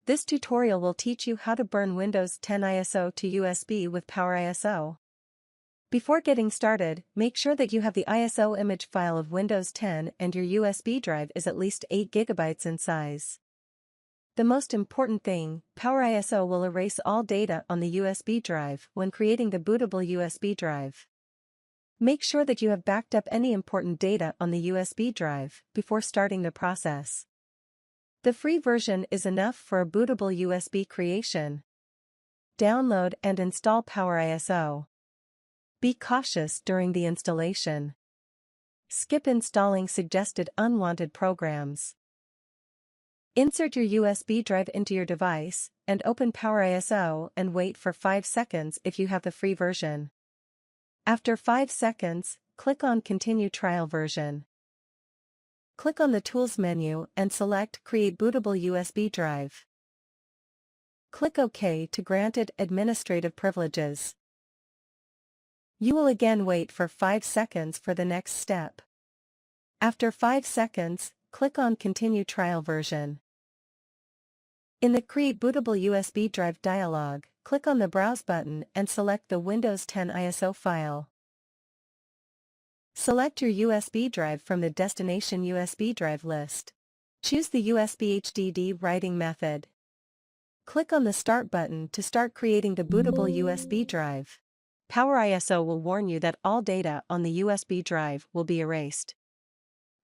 This tutorial will teach you how to burn Windows 10 ISO to USB with PowerISO. Before getting started, make sure that you have the ISO image file of Windows 10 and your USB drive is at least 8 GB in size. The most important thing, PowerISO will erase all data on the USB drive when creating the bootable USB drive. Make sure that you have backed up any important data on the USB drive before starting the process. The free version is enough for a bootable USB creation. Download and install PowerISO. Be cautious during the installation. Skip installing suggested unwanted programs. Insert your USB drive into your device, and open PowerISO and wait for 5 seconds if you have the free version. After 5 seconds, click on Continue Trial Version. Click on the Tools menu and select Create Bootable USB Drive. Click OK to grant it administrative privileges. You will again wait for 5 seconds for the next step. After 5 seconds, click on Continue Trial Version. In the Create Bootable USB Drive dialog, click on the Browse button and select the Windows 10 ISO file. Select your USB drive from the Destination USB Drive list. Choose the USB HDD writing method. Click on the Start button to start creating the bootable USB drive. PowerISO will warn you that all data on the USB drive will be erased.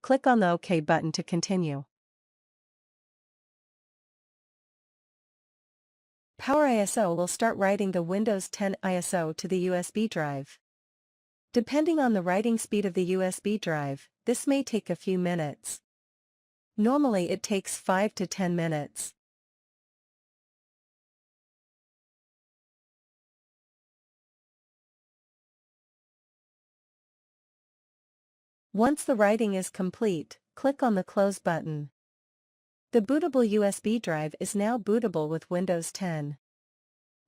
Click on the OK button to continue. PowerISO will start writing the Windows 10 ISO to the USB drive. Depending on the writing speed of the USB drive, this may take a few minutes. Normally it takes 5 to 10 minutes. Once the writing is complete, click on the Close button. The bootable USB drive is now bootable with Windows 10.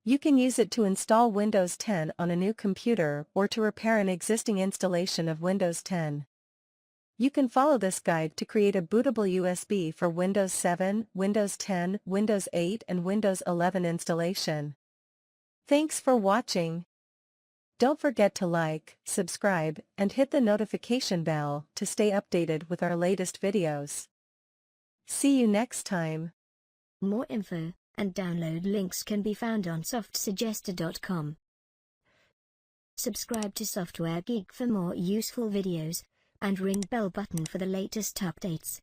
You can use it to install Windows 10 on a new computer or to repair an existing installation of Windows 10. You can follow this guide to create a bootable USB for Windows 7, Windows 10, Windows 8 and Windows 11 installation. Thanks for watching. Don't forget to like, subscribe, and hit the notification bell to stay updated with our latest videos. See you next time. More info and download links can be found on softsuggester.com. Subscribe to Software Geek for more useful videos, and ring bell button for the latest updates.